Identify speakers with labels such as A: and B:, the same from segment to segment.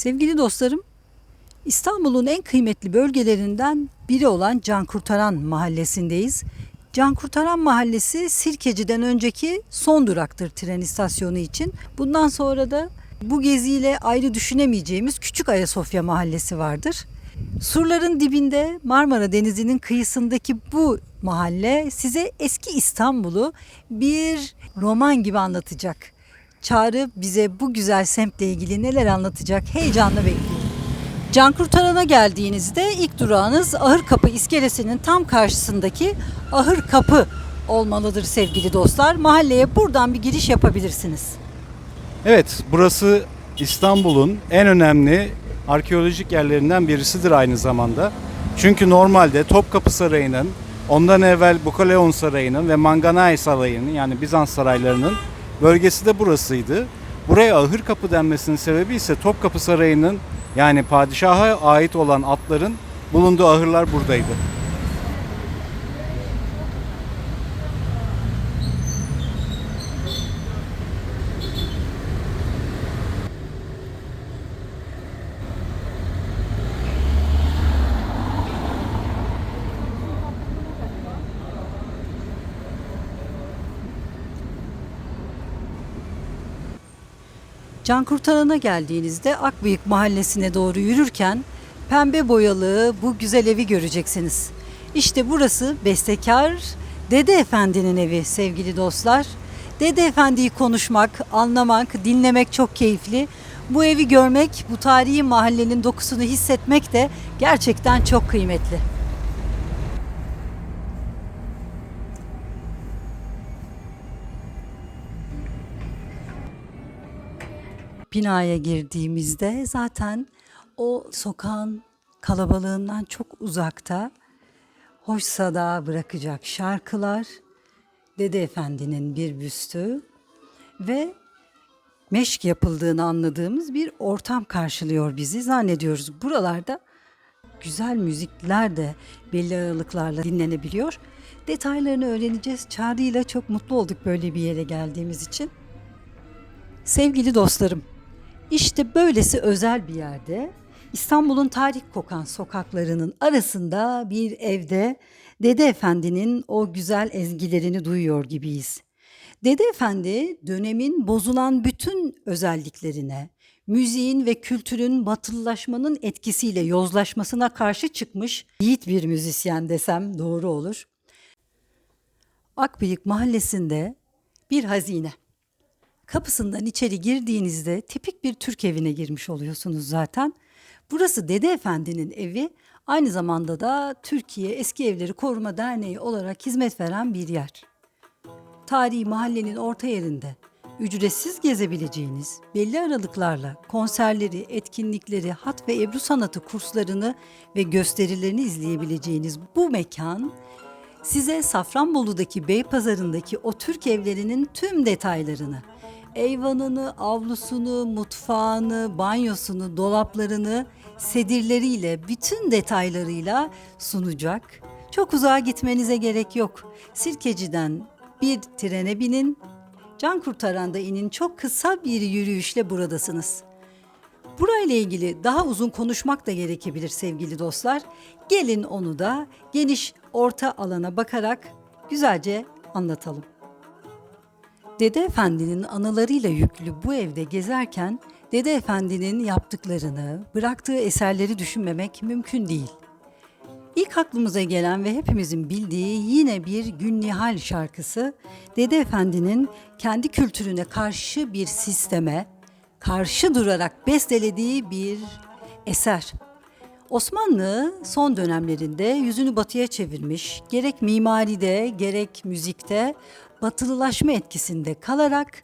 A: Sevgili dostlarım, İstanbul'un en kıymetli bölgelerinden biri olan Cankurtaran Mahallesi'ndeyiz. Cankurtaran Mahallesi Sirkeci'den önceki son duraktır tren istasyonu için. Bundan sonra da bu geziyle ayrı düşünemeyeceğimiz Küçük Ayasofya Mahallesi vardır. Surların dibinde Marmara Denizi'nin kıyısındaki bu mahalle size eski İstanbul'u bir roman gibi anlatacak. Çağrı bize bu güzel semtle ilgili neler anlatacak heyecanla bekliyorum. Cankurtaran'a geldiğinizde ilk durağınız Ahırkapı iskelesinin tam karşısındaki Ahırkapı olmalıdır sevgili dostlar. Mahalleye buradan bir giriş yapabilirsiniz.
B: Evet, burası İstanbul'un en önemli arkeolojik yerlerinden birisidir aynı zamanda. Çünkü normalde Topkapı Sarayı'nın, ondan evvel Bukaleon Sarayı'nın ve Manganae Sarayı'nın yani Bizans saraylarının bölgesi de burasıydı. Buraya Ahırkapı denmesinin sebebi ise Topkapı Sarayı'nın yani padişaha ait olan atların bulunduğu ahırlar buradaydı.
A: Cankurtaran'a geldiğinizde Akbıyık Mahallesi'ne doğru yürürken pembe boyalı bu güzel evi göreceksiniz. İşte burası bestekar Dede Efendi'nin evi sevgili dostlar. Dede Efendi'yi konuşmak, anlamak, dinlemek çok keyifli. Bu evi görmek, bu tarihi mahallenin dokusunu hissetmek de gerçekten çok kıymetli. Binaya girdiğimizde zaten o sokağın kalabalığından çok uzakta hoş sada bırakacak şarkılar, Dede Efendi'nin bir büstü ve meşk yapıldığını anladığımız bir ortam karşılıyor bizi. Zannediyoruz buralarda güzel müzikler de belli aralıklarla dinlenebiliyor. Detaylarını öğreneceğiz. Çağrı'yla çok mutlu olduk böyle bir yere geldiğimiz için. Sevgili dostlarım, İşte böylesi özel bir yerde İstanbul'un tarih kokan sokaklarının arasında bir evde Dede Efendi'nin o güzel ezgilerini duyuyor gibiyiz. Dede Efendi dönemin bozulan bütün özelliklerine, müziğin ve kültürün batılılaşmanın etkisiyle yozlaşmasına karşı çıkmış yiğit bir müzisyen desem doğru olur. Akbıyık Mahallesi'nde bir hazine. Kapısından içeri girdiğinizde tipik bir Türk evine girmiş oluyorsunuz zaten. Burası Dede Efendi'nin evi, aynı zamanda da Türkiye Eski Evleri Koruma Derneği olarak hizmet veren bir yer. Tarihi mahallenin orta yerinde ücretsiz gezebileceğiniz, belli aralıklarla konserleri, etkinlikleri, hat ve ebru sanatı kurslarını ve gösterilerini izleyebileceğiniz bu mekan, size Safranbolu'daki Beypazarı'ndaki o Türk evlerinin tüm detaylarını, eyvanını, avlusunu, mutfağını, banyosunu, dolaplarını, sedirleriyle, bütün detaylarıyla sunacak. Çok uzağa gitmenize gerek yok. Sirkeci'den bir trene binin, Cankurtaran'da inin, çok kısa bir yürüyüşle buradasınız. Burayla ilgili daha uzun konuşmak da gerekebilir sevgili dostlar. Gelin onu da geniş orta alana bakarak güzelce anlatalım. Dede Efendi'nin anılarıyla yüklü bu evde gezerken Dede Efendi'nin yaptıklarını, bıraktığı eserleri düşünmemek mümkün değil. İlk aklımıza gelen ve hepimizin bildiği yine bir Günnihal şarkısı, Dede Efendi'nin kendi kültürüne karşı bir sisteme, karşı durarak bestelediği bir eser. Osmanlı son dönemlerinde yüzünü batıya çevirmiş, gerek mimaride gerek müzikte batılılaşma etkisinde kalarak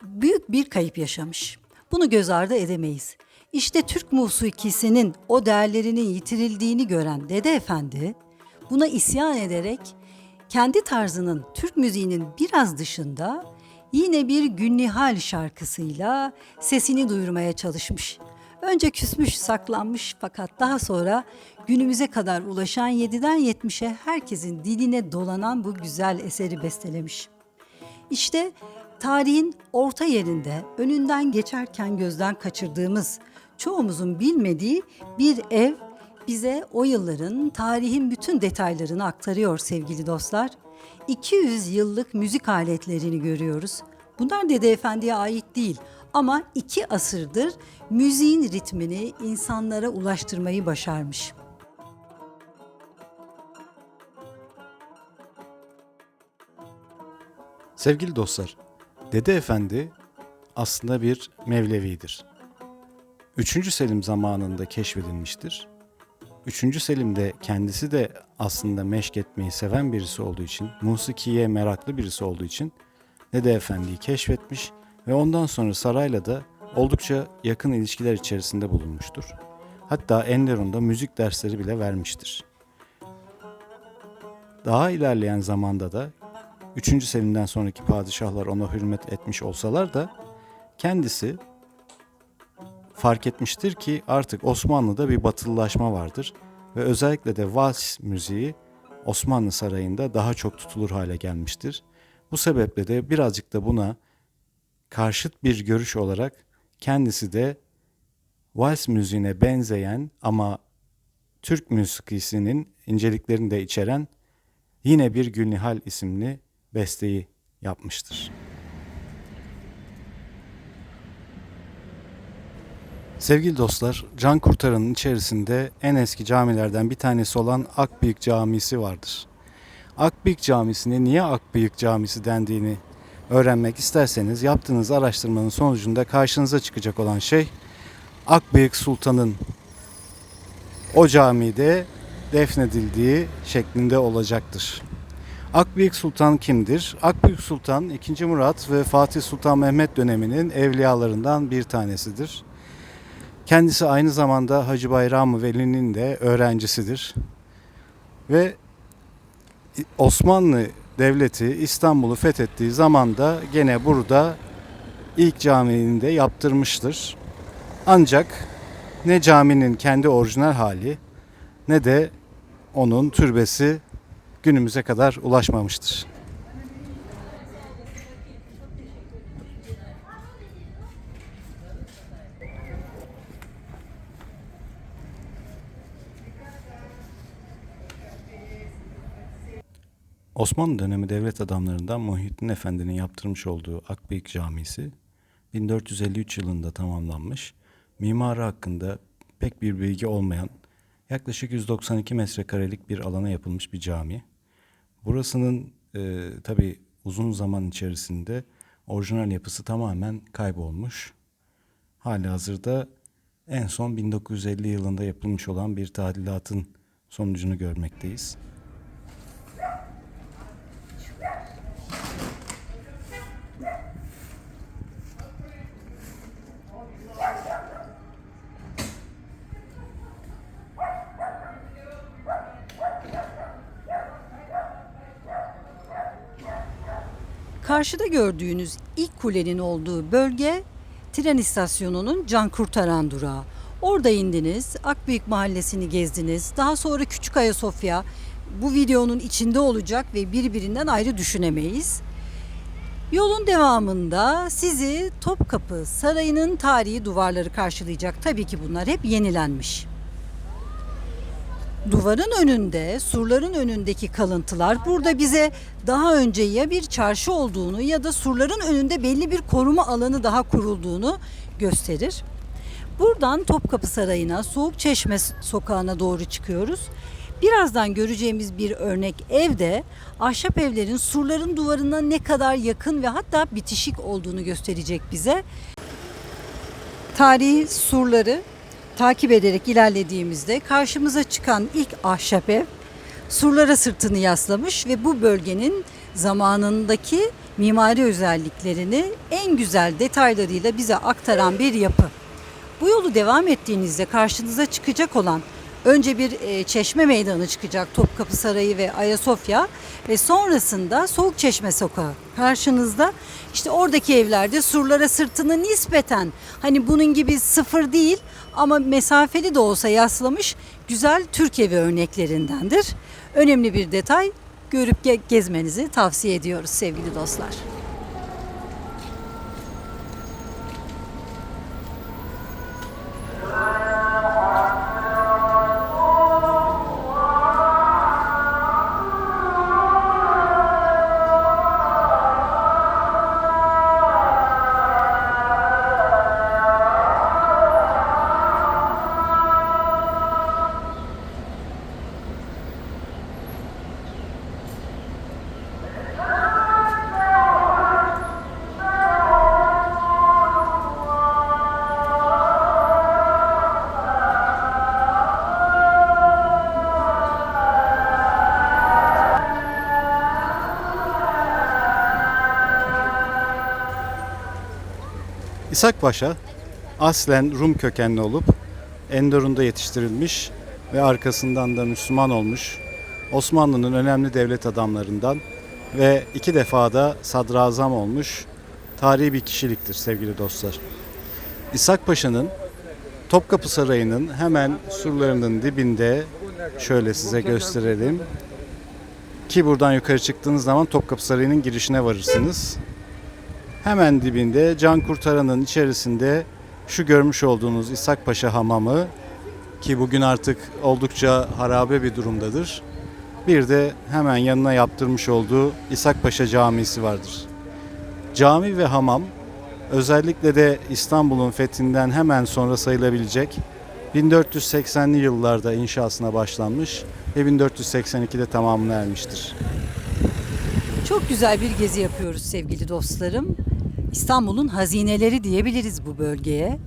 A: büyük bir kayıp yaşamış. Bunu göz ardı edemeyiz. İşte Türk musikisinin o değerlerinin yitirildiğini gören Dede Efendi buna isyan ederek kendi tarzının Türk müziğinin biraz dışında yine bir Günnihal şarkısıyla sesini duyurmaya çalışmış. Önce küsmüş, saklanmış fakat daha sonra günümüze kadar ulaşan 7'den 70'e herkesin diline dolanan bu güzel eseri bestelemiş. İşte tarihin orta yerinde önünden geçerken gözden kaçırdığımız çoğumuzun bilmediği bir ev bize o yılların tarihin bütün detaylarını aktarıyor sevgili dostlar. 200 yıllık müzik aletlerini görüyoruz. Bunlar Dede Efendi'ye ait değil ama 2 asırdır müziğin ritmini insanlara ulaştırmayı başarmış.
B: Sevgili dostlar, Dede Efendi aslında bir Mevlevidir. 3. Selim zamanında keşfedilmiştir. 3. Selim de kendisi de aslında meşk etmeyi seven birisi olduğu için, musikiye meraklı birisi olduğu için Dede Efendi'yi keşfetmiş ve ondan sonra sarayla da oldukça yakın ilişkiler içerisinde bulunmuştur. Hatta Enderun'da müzik dersleri bile vermiştir. Daha ilerleyen zamanda da 3. Selim'den sonraki padişahlar ona hürmet etmiş olsalar da kendisi fark etmiştir ki artık Osmanlı'da bir batılılaşma vardır ve özellikle de vals müziği Osmanlı Sarayı'nda daha çok tutulur hale gelmiştir. Bu sebeple de birazcık da buna karşıt bir görüş olarak kendisi de vals müziğine benzeyen ama Türk müzikisinin inceliklerini de içeren yine bir Gülnihal isimli besteyi yapmıştır. Sevgili dostlar, Can Kurtaran'ın içerisinde en eski camilerden bir tanesi olan Akbıyık Camisi vardır. Akbıyık Camisi'ne niye Akbıyık Camisi dendiğini öğrenmek isterseniz yaptığınız araştırmanın sonucunda karşınıza çıkacak olan şey Akbıyık Sultan'ın o camide defnedildiği şeklinde olacaktır. Akbıyık Sultan kimdir? Akbıyık Sultan 2. Murat ve Fatih Sultan Mehmet döneminin evliyalarından bir tanesidir. Kendisi aynı zamanda Hacı Bayram Veli'nin de öğrencisidir. Ve Osmanlı Devleti İstanbul'u fethettiği zaman da gene burada ilk camini de yaptırmıştır. Ancak ne caminin kendi orijinal hali ne de onun türbesi günümüze kadar ulaşmamıştır. Osmanlı dönemi devlet adamlarından Muhyiddin Efendi'nin yaptırmış olduğu Akbıyık Camisi 1453 yılında tamamlanmış. Mimarı hakkında pek bir bilgi olmayan yaklaşık 192 metrekarelik bir alana yapılmış bir cami. Burasının tabii uzun zaman içerisinde orijinal yapısı tamamen kaybolmuş. Halihazırda en son 1950 yılında yapılmış olan bir tadilatın sonucunu görmekteyiz.
A: Karşıda gördüğünüz ilk kulenin olduğu bölge tren istasyonunun Can Kurtaran durağı. Orada indiniz, Akbıyık Mahallesi'ni gezdiniz. Daha sonra Küçük Ayasofya bu videonun içinde olacak ve birbirinden ayrı düşünemeyiz. Yolun devamında sizi Topkapı Sarayı'nın tarihi duvarları karşılayacak. Tabii ki bunlar hep yenilenmiş. Duvarın önünde, surların önündeki kalıntılar burada bize daha önce ya bir çarşı olduğunu ya da surların önünde belli bir koruma alanı daha kurulduğunu gösterir. Buradan Topkapı Sarayı'na, Soğukçeşme Sokağı'na doğru çıkıyoruz. Birazdan göreceğimiz bir örnek evde ahşap evlerin surların duvarına ne kadar yakın ve hatta bitişik olduğunu gösterecek bize. Tarihi surları takip ederek ilerlediğimizde karşımıza çıkan ilk ahşap ev surlara sırtını yaslamış ve bu bölgenin zamanındaki mimari özelliklerini en güzel detaylarıyla bize aktaran bir yapı. Bu yolu devam ettiğinizde karşınıza çıkacak olan önce bir çeşme meydanı çıkacak, Topkapı Sarayı ve Ayasofya ve sonrasında Soğukçeşme Sokağı karşınızda. İşte oradaki evlerde surlara sırtını nispeten hani bunun gibi sıfır değil ama mesafeli de olsa yaslamış güzel Türk evi örneklerindendir. Önemli bir detay, görüp gezmenizi tavsiye ediyoruz sevgili dostlar.
B: İshak Paşa aslen Rum kökenli olup Enderun'da yetiştirilmiş ve arkasından da Müslüman olmuş Osmanlı'nın önemli devlet adamlarından ve 2 defa da sadrazam olmuş tarihi bir kişiliktir sevgili dostlar. İshak Paşa'nın Topkapı Sarayı'nın hemen surlarının dibinde, şöyle size gösterelim ki buradan yukarı çıktığınız zaman Topkapı Sarayı'nın girişine varırsınız. Hemen dibinde can kurtaranın içerisinde şu görmüş olduğunuz İshak Paşa Hamamı, ki bugün artık oldukça harabe bir durumdadır. Bir de hemen yanına yaptırmış olduğu İshak Paşa Camisi vardır. Cami ve hamam özellikle de İstanbul'un fethinden hemen sonra sayılabilecek 1480'li yıllarda inşasına başlanmış ve 1482'de tamamına ermiştir.
A: Çok güzel bir gezi yapıyoruz sevgili dostlarım. İstanbul'un hazineleri diyebiliriz bu bölgeye.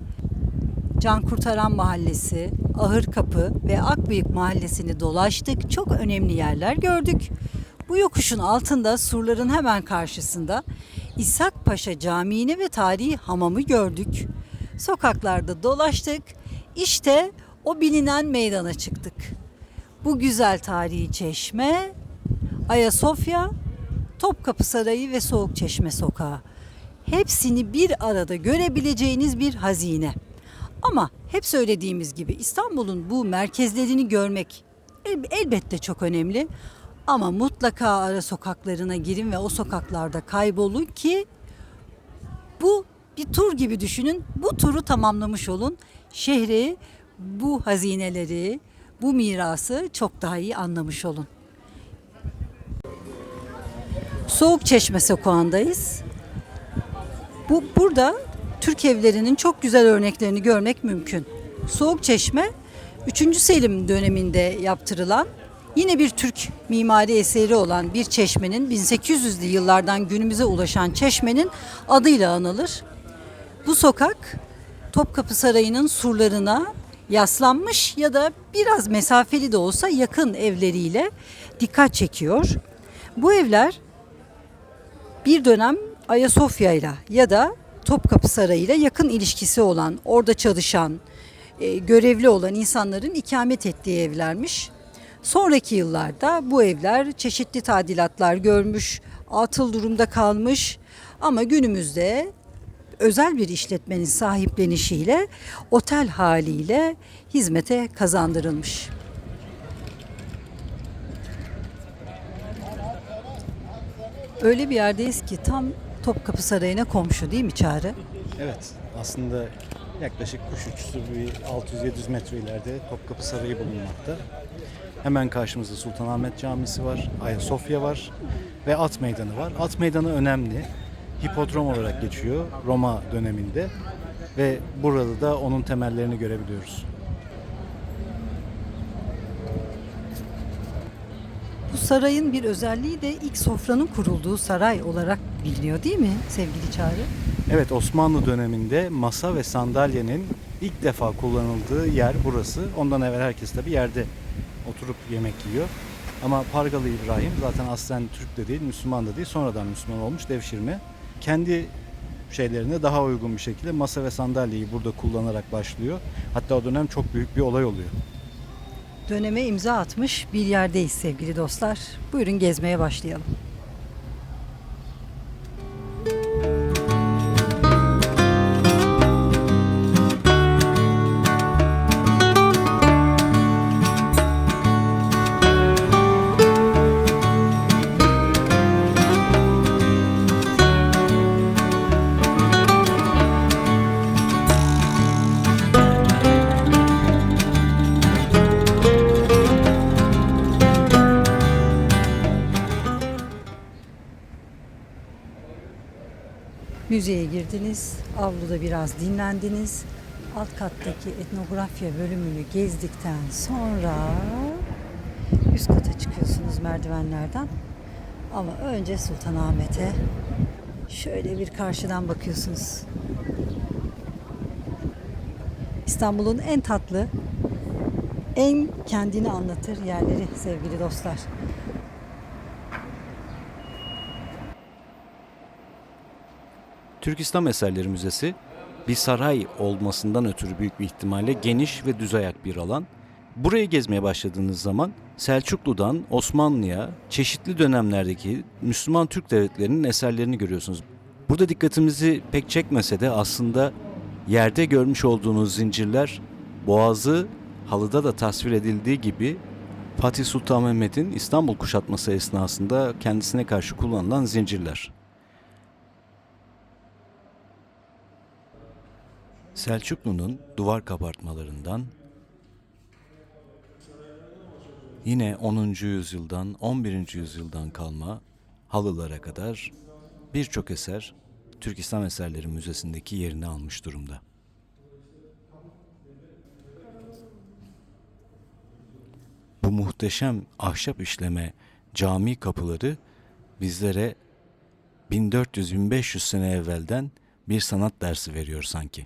A: Can Kurtaran Mahallesi, Ahırkapı ve Akbıyık Mahallesi'ni dolaştık. Çok önemli yerler gördük. Bu yokuşun altında surların hemen karşısında İshak Paşa Camii'ni ve tarihi hamamı gördük. Sokaklarda dolaştık. İşte o bilinen meydana çıktık. Bu güzel tarihi çeşme, Ayasofya, Topkapı Sarayı ve Soğukçeşme Sokağı. Hepsini bir arada görebileceğiniz bir hazine. Ama hep söylediğimiz gibi İstanbul'un bu merkezlerini görmek elbette çok önemli. Ama mutlaka ara sokaklarına girin ve o sokaklarda kaybolun ki bu bir tur gibi düşünün. Bu turu tamamlamış olun. Şehri, bu hazineleri, bu mirası çok daha iyi anlamış olun. Soğukçeşme Sokağı'ndayız. Burada Türk evlerinin çok güzel örneklerini görmek mümkün. Soğukçeşme 3. Selim döneminde yaptırılan yine bir Türk mimari eseri olan bir çeşmenin 1800'lü yıllardan günümüze ulaşan çeşmenin adıyla anılır. Bu sokak Topkapı Sarayı'nın surlarına yaslanmış ya da biraz mesafeli de olsa yakın evleriyle dikkat çekiyor. Bu evler bir dönem Ayasofya'yla ya da Topkapı Sarayı'yla yakın ilişkisi olan, orada çalışan, görevli olan insanların ikamet ettiği evlermiş. Sonraki yıllarda bu evler çeşitli tadilatlar görmüş, atıl durumda kalmış ama günümüzde özel bir işletmenin sahiplenişiyle, otel haliyle hizmete kazandırılmış. Öyle bir yerdeyiz ki tam Topkapı Sarayı'na komşu değil mi Çağrı?
B: Evet, aslında yaklaşık kuş uçuşu bir 600-700 metre ileride Topkapı Sarayı bulunmakta. Hemen karşımızda Sultanahmet Camisi var, Ayasofya var ve At Meydanı var. At Meydanı önemli. Hipodrom olarak geçiyor Roma döneminde ve burada da onun temellerini görebiliyoruz.
A: Bu sarayın bir özelliği de ilk sofranın kurulduğu saray olarak biliniyor değil mi sevgili Çağrı?
B: Evet, Osmanlı döneminde masa ve sandalyenin ilk defa kullanıldığı yer burası. Ondan evvel herkes tabii yerde oturup yemek yiyor. Ama Pargalı İbrahim zaten aslen Türk de değil, Müslüman da değil, sonradan Müslüman olmuş devşirme. Kendi şeylerine daha uygun bir şekilde masa ve sandalyeyi burada kullanarak başlıyor. Hatta o dönem çok büyük bir olay oluyor.
A: Döneme imza atmış bir yerdeyiz sevgili dostlar. Buyurun gezmeye başlayalım. Müzeye girdiniz, avluda biraz dinlendiniz. Alt kattaki etnografya bölümünü gezdikten sonra üst kata çıkıyorsunuz merdivenlerden. Ama önce Sultanahmet'e şöyle bir karşıdan bakıyorsunuz. İstanbul'un en tatlı, en kendini anlatır yerleri sevgili dostlar.
B: Türk İslam Eserleri Müzesi bir saray olmasından ötürü büyük bir ihtimalle geniş ve düz ayak bir alan. Burayı gezmeye başladığınız zaman Selçuklu'dan Osmanlı'ya çeşitli dönemlerdeki Müslüman Türk devletlerinin eserlerini görüyorsunuz. Burada dikkatimizi pek çekmese de aslında yerde görmüş olduğunuz zincirler Boğaz'ı halıda da tasvir edildiği gibi Fatih Sultan Mehmet'in İstanbul kuşatması esnasında kendisine karşı kullanılan zincirler. Selçuklu'nun duvar kabartmalarından yine 10. yüzyıldan 11. yüzyıldan kalma halılara kadar birçok eser Türk İslam Eserleri Müzesi'ndeki yerini almış durumda. Bu muhteşem ahşap işleme cami kapıları bizlere 1400-1500 sene evvelden bir sanat dersi veriyor sanki.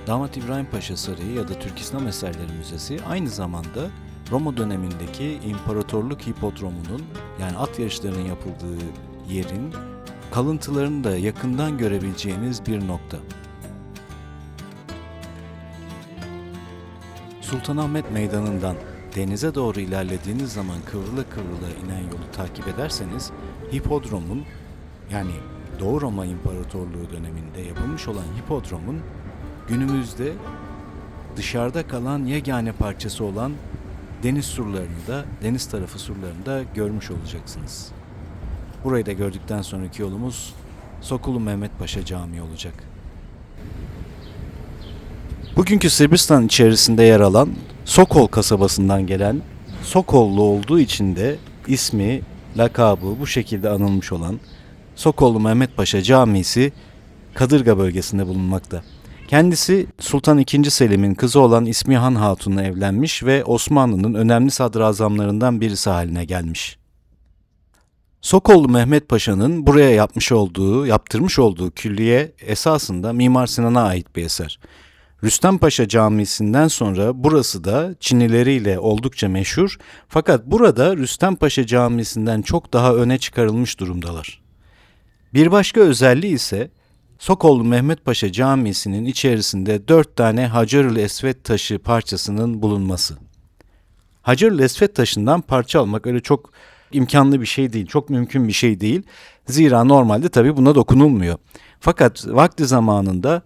B: Damat İbrahim Paşa Sarayı ya da Türk İslam Eserleri Müzesi aynı zamanda Roma dönemindeki İmparatorluk Hipodromu'nun, yani at yarışlarının yapıldığı yerin kalıntılarını da yakından görebileceğiniz bir nokta. Sultanahmet Meydanı'ndan denize doğru ilerlediğiniz zaman kıvrıla kıvrıla inen yolu takip ederseniz hipodromun, yani Doğu Roma İmparatorluğu döneminde yapılmış olan hipodromun günümüzde dışarıda kalan yegane parçası olan deniz surlarını da, deniz tarafı surlarını da görmüş olacaksınız. Burayı da gördükten sonraki yolumuz Sokulu Mehmet Paşa Camii olacak. Bugünkü Sırbistan içerisinde yer alan Sokol kasabasından gelen, Sokollu olduğu için de ismi, lakabı bu şekilde anılmış olan Sokollu Mehmet Paşa Camisi Kadırga bölgesinde bulunmakta. Kendisi Sultan II. Selim'in kızı olan İsmihan Hatun'la evlenmiş ve Osmanlı'nın önemli sadrazamlarından birisi haline gelmiş. Sokollu Mehmet Paşa'nın buraya yaptırmış olduğu külliye esasında Mimar Sinan'a ait bir eser. Rüstem Paşa Camisi'nden sonra burası da çinileriyle oldukça meşhur, fakat burada Rüstem Paşa Camisi'nden çok daha öne çıkarılmış durumdalar. Bir başka özelliği ise Sokollu Mehmet Paşa Camisi'nin içerisinde 4 tane Hacerül Esved taşı parçasının bulunması. Hacerül Esved taşından parça almak öyle çok imkanlı bir şey değil, çok mümkün bir şey değil. Zira normalde tabii buna dokunulmuyor. Fakat vakti zamanında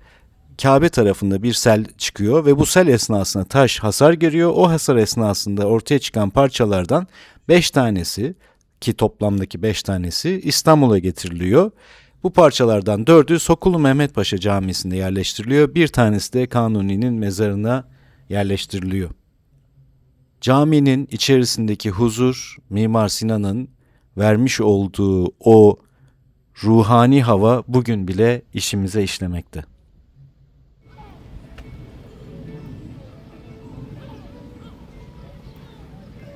B: Kabe tarafında bir sel çıkıyor ve bu sel esnasında taş hasar görüyor. O hasar esnasında ortaya çıkan parçalardan 5 tanesi, ki toplamdaki 5 tanesi İstanbul'a getiriliyor. Bu parçalardan 4'ü Sokulu Mehmet Paşa Camisi'nde yerleştiriliyor. Bir tanesi de Kanuni'nin mezarına yerleştiriliyor. Caminin içerisindeki huzur, Mimar Sinan'ın vermiş olduğu o ruhani hava bugün bile işimize işlemekte.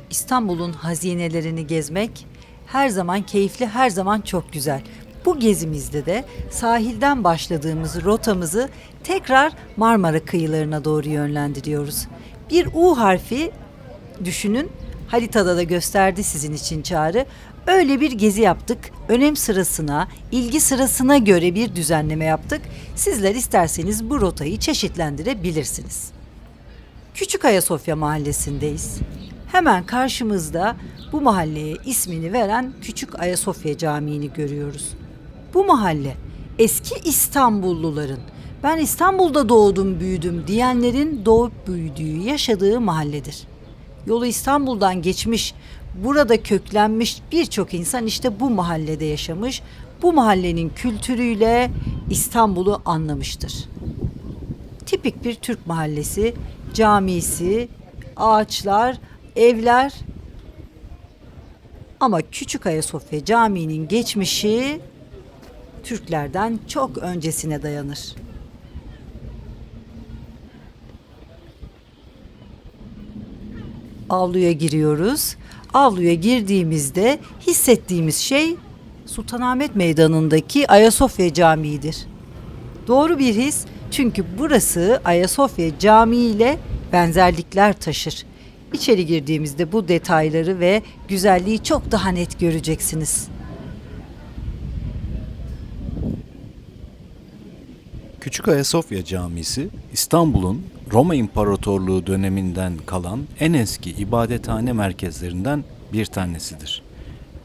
A: İstanbul'un hazinelerini gezmek her zaman keyifli, her zaman çok güzel. Bu gezimizde de sahilden başladığımız rotamızı tekrar Marmara kıyılarına doğru yönlendiriyoruz. Bir U harfi düşünün, haritada da gösterdi sizin için Çağrı. Öyle bir gezi yaptık. Önem sırasına, ilgi sırasına göre bir düzenleme yaptık. Sizler isterseniz bu rotayı çeşitlendirebilirsiniz. Küçük Ayasofya mahallesindeyiz. Hemen karşımızda bu mahalleye ismini veren Küçük Ayasofya Camii'ni görüyoruz. Bu mahalle eski İstanbulluların, ben İstanbul'da doğdum büyüdüm diyenlerin doğup büyüdüğü, yaşadığı mahalledir. Yolu İstanbul'dan geçmiş, burada köklenmiş birçok insan işte bu mahallede yaşamış. Bu mahallenin kültürüyle, İstanbul'u anlamıştır. Tipik bir Türk mahallesi, camisi, ağaçlar, evler. Ama Küçük Ayasofya Camii'nin geçmişi Türklerden çok öncesine dayanır. Avluya giriyoruz. Avluya girdiğimizde hissettiğimiz şey Sultanahmet Meydanı'ndaki Ayasofya Camii'dir. Doğru bir his, çünkü burası Ayasofya Camii ile benzerlikler taşır. İçeri girdiğimizde bu detayları ve güzelliği çok daha net göreceksiniz.
C: Küçük Ayasofya Camisi, İstanbul'un Roma İmparatorluğu döneminden kalan en eski ibadethane merkezlerinden bir tanesidir.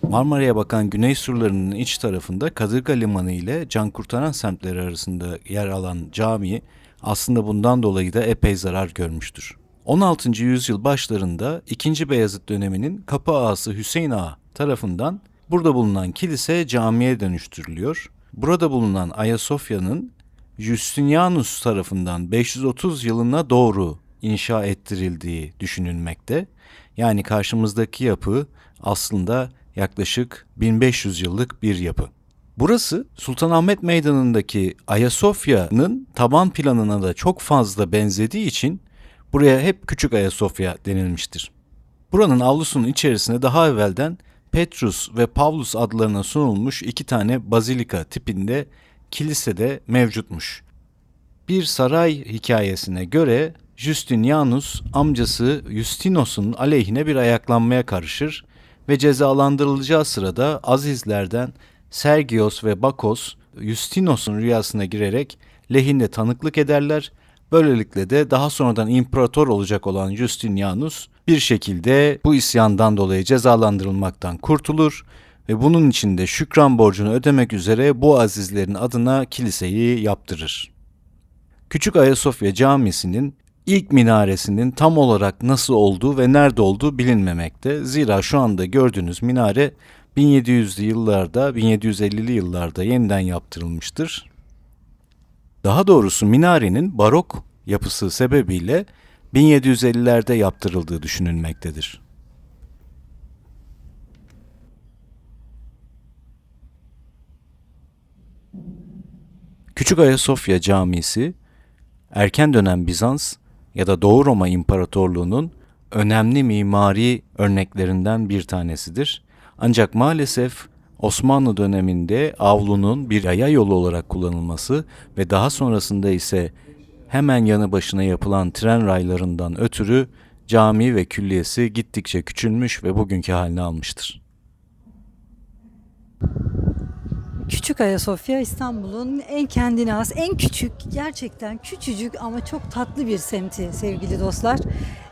C: Marmara'ya bakan güney surlarının iç tarafında Kadırga Limanı ile Cankurtaran semtleri arasında yer alan cami aslında bundan dolayı da epey zarar görmüştür. 16. yüzyıl başlarında 2. Beyazıt döneminin kapı ağası Hüseyin Ağa tarafından burada bulunan kilise camiye dönüştürülüyor. Burada bulunan Ayasofya'nın Justinianus tarafından 530 yılına doğru inşa ettirildiği düşünülmekte. Yani karşımızdaki yapı aslında yaklaşık 1500 yıllık bir yapı. Burası Sultanahmet Meydanı'ndaki Ayasofya'nın taban planına da çok fazla benzediği için buraya hep Küçük Ayasofya denilmiştir. Buranın avlusunun içerisine daha evvelden Petrus ve Pavlus adlarına sunulmuş 2 tane bazilika tipinde kilise de mevcutmuş. Bir saray hikayesine göre Justinianus amcası Justinos'un aleyhine bir ayaklanmaya karışır ve cezalandırılacağı sırada azizlerden Sergios ve Bakos Justinos'un rüyasına girerek lehinde tanıklık ederler. Böylelikle de daha sonradan imparator olacak olan Justinianus bir şekilde bu isyandan dolayı cezalandırılmaktan kurtulur ve bunun için de şükran borcunu ödemek üzere bu azizlerin adına kiliseyi yaptırır. Küçük Ayasofya Camisi'nin ilk minaresinin tam olarak nasıl olduğu ve nerede olduğu bilinmemekte. Zira şu anda gördüğünüz minare 1700'lü yıllarda, 1750'li yıllarda yeniden yaptırılmıştır. Daha doğrusu minarenin barok yapısı sebebiyle 1750'lerde yaptırıldığı düşünülmektedir. Küçük Ayasofya Camisi, erken dönem Bizans ya da Doğu Roma İmparatorluğu'nun önemli mimari örneklerinden bir tanesidir. Ancak maalesef Osmanlı döneminde avlunun bir yaya yolu olarak kullanılması ve daha sonrasında ise hemen yanı başına yapılan tren raylarından ötürü cami ve külliyesi gittikçe küçülmüş ve bugünkü halini almıştır.
A: Küçük Ayasofya İstanbul'un en kendine has, en küçük, gerçekten küçücük ama çok tatlı bir semti sevgili dostlar.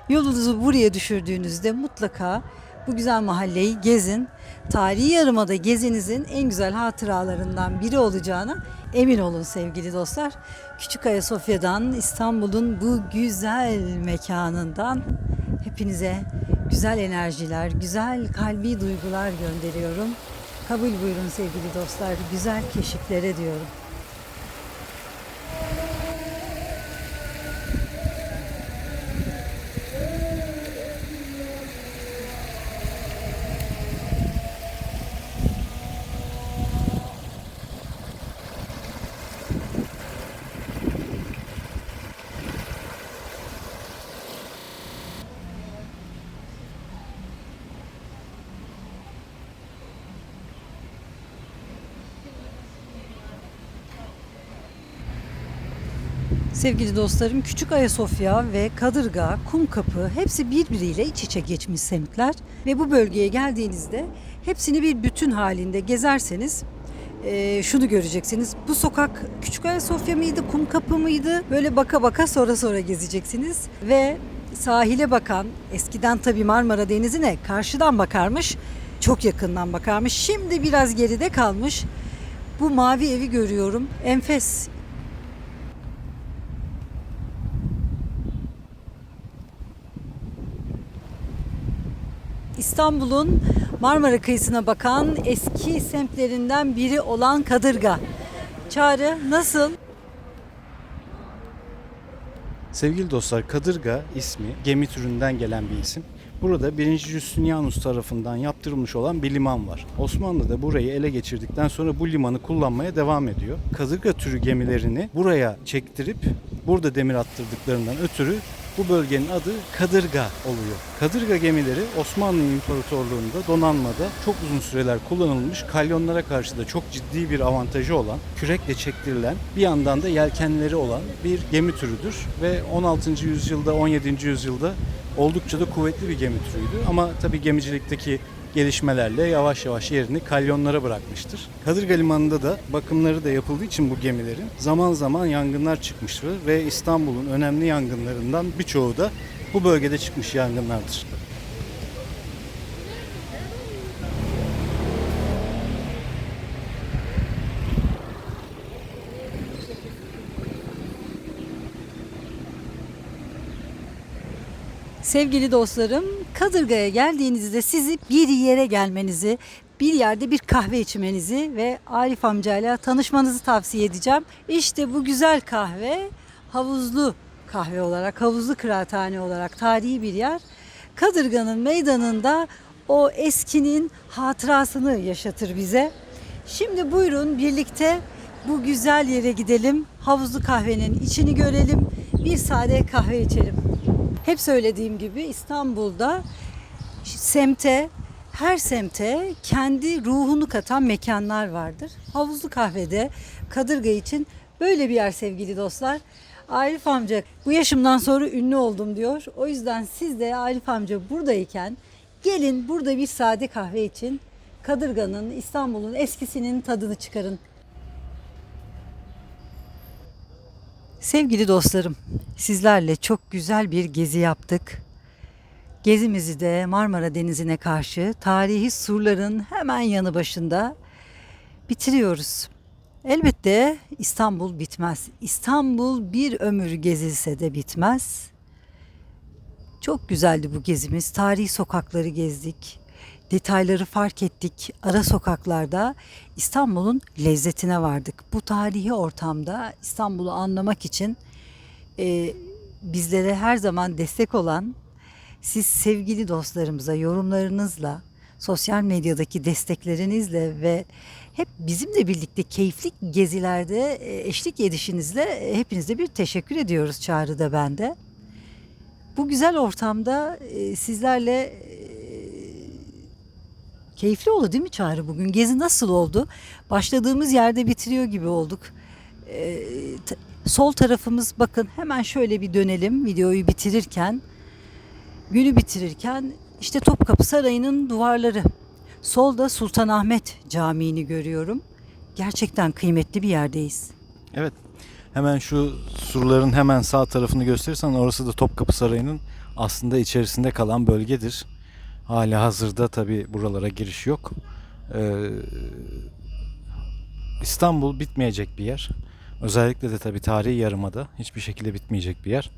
A: Yolunuzu buraya düşürdüğünüzde mutlaka bu güzel mahalleyi gezin. Tarihi Yarımada gezinizin en güzel hatıralarından biri olacağına emin olun sevgili dostlar. Küçük Ayasofya'dan, İstanbul'un bu güzel mekanından hepinize güzel enerjiler, güzel kalbi duygular gönderiyorum. Kabul buyurun sevgili dostlar, güzel keşiflere diyorum. Sevgili dostlarım, Küçük Ayasofya ve Kadırga, Kumkapı hepsi birbiriyle iç içe geçmiş semtler ve bu bölgeye geldiğinizde hepsini bir bütün halinde gezerseniz şunu göreceksiniz. Bu sokak Küçük Ayasofya mıydı, Kumkapı mıydı? Böyle baka baka sonra gezeceksiniz ve sahile bakan, eskiden tabii Marmara Denizi'ne karşıdan bakarmış, çok yakından bakarmış. Şimdi biraz geride kalmış. Bu mavi evi görüyorum. Enfes. İstanbul'un Marmara kıyısına bakan eski semtlerinden biri olan Kadırga. Çağrı nasıl?
B: Sevgili dostlar, kadırga ismi gemi türünden gelen bir isim. Burada 1. Justinianus tarafından yaptırılmış olan bir liman var. Osmanlı da burayı ele geçirdikten sonra bu limanı kullanmaya devam ediyor. Kadırga türü gemilerini buraya çektirip burada demir attırdıklarından ötürü bu bölgenin adı Kadırga oluyor. Kadırga gemileri Osmanlı İmparatorluğu'nda donanmada çok uzun süreler kullanılmış, kalyonlara karşı da çok ciddi bir avantajı olan, kürekle çektirilen, bir yandan da yelkenleri olan bir gemi türüdür ve 16. yüzyılda, 17. yüzyılda oldukça da kuvvetli bir gemi türüydü. Ama tabii gemicilikteki gelişmelerle yavaş yavaş yerini kalyonlara bırakmıştır. Kadırga Limanı'nda da bakımları da yapıldığı için bu gemilerin zaman zaman yangınlar çıkmıştır ve İstanbul'un önemli yangınlarından birçoğu da bu bölgede çıkmış yangınlardır.
A: Sevgili dostlarım, Kadırga'ya geldiğinizde sizi bir yere gelmenizi, bir yerde bir kahve içmenizi ve Arif amcayla tanışmanızı tavsiye edeceğim. İşte bu güzel kahve havuzlu kahve olarak, havuzlu kıraathane olarak tarihi bir yer. Kadırga'nın meydanında o eskinin hatırasını yaşatır bize. Şimdi buyurun birlikte bu güzel yere gidelim. Havuzlu kahvenin içini görelim. Bir sade kahve içelim. Hep söylediğim gibi İstanbul'da her semte kendi ruhunu katan mekanlar vardır. Havuzlu kahvede Kadırga için böyle bir yer sevgili dostlar. Arif amca bu yaşımdan sonra ünlü oldum diyor. O yüzden siz de Arif amca buradayken gelin burada bir sade kahve için Kadırga'nın, İstanbul'un eskisinin tadını çıkarın. Sevgili dostlarım, sizlerle çok güzel bir gezi yaptık. Gezimizi de Marmara Denizi'ne karşı tarihi surların hemen yanı başında bitiriyoruz. Elbette İstanbul bitmez. İstanbul bir ömür gezilse de bitmez. Çok güzeldi bu gezimiz. Tarihi sokakları gezdik. Detayları fark ettik. Ara sokaklarda İstanbul'un lezzetine vardık. Bu tarihi ortamda İstanbul'u anlamak için bizlere her zaman destek olan siz sevgili dostlarımıza yorumlarınızla, sosyal medyadaki desteklerinizle ve hep bizimle birlikte keyifli gezilerde eşlik edişinizle hepinize bir teşekkür ediyoruz Çağrı'da ben de. Bu güzel ortamda sizlerle keyifli oldu değil mi Çağrı bugün? Gezi nasıl oldu? Başladığımız yerde bitiriyor gibi olduk. Sol tarafımız bakın hemen şöyle bir dönelim videoyu bitirirken. Günü bitirirken işte Topkapı Sarayı'nın duvarları. Solda Sultanahmet Camii'ni görüyorum. Gerçekten kıymetli bir yerdeyiz.
C: Evet. Hemen şu surların hemen sağ tarafını gösterirsen orası da Topkapı Sarayı'nın aslında içerisinde kalan bölgedir. Hala hazırda tabi buralara giriş yok. İstanbul bitmeyecek bir yer. Özellikle de tabi tarihi yarımada hiçbir şekilde bitmeyecek bir yer.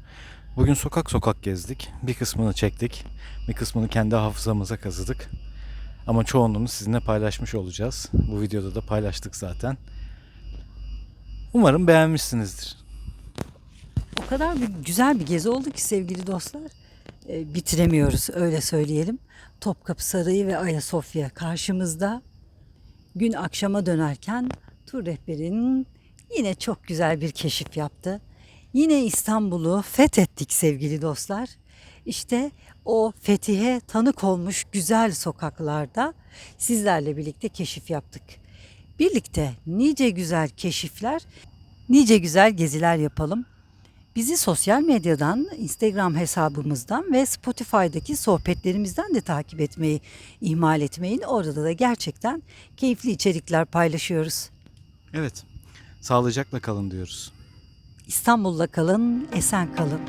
C: Bugün sokak sokak gezdik. Bir kısmını çektik. Bir kısmını kendi hafızamıza kazıdık. Ama çoğunluğunu sizinle paylaşmış olacağız. Bu videoda da paylaştık zaten. Umarım beğenmişsinizdir.
A: O kadar güzel bir gezi oldu ki sevgili dostlar. Bitiremiyoruz öyle söyleyelim. Topkapı Sarayı ve Ayasofya karşımızda. Gün akşama dönerken tur rehberinin yine çok güzel bir keşif yaptı. Yine İstanbul'u fethettik sevgili dostlar. İşte o fetihe tanık olmuş güzel sokaklarda sizlerle birlikte keşif yaptık. Birlikte nice güzel keşifler, nice güzel geziler yapalım. Bizi sosyal medyadan, Instagram hesabımızdan ve Spotify'daki sohbetlerimizden de takip etmeyi ihmal etmeyin. Orada da gerçekten keyifli içerikler paylaşıyoruz.
C: Evet. Sağlıcakla kalın diyoruz.
A: İstanbul'da kalın, esen kalın.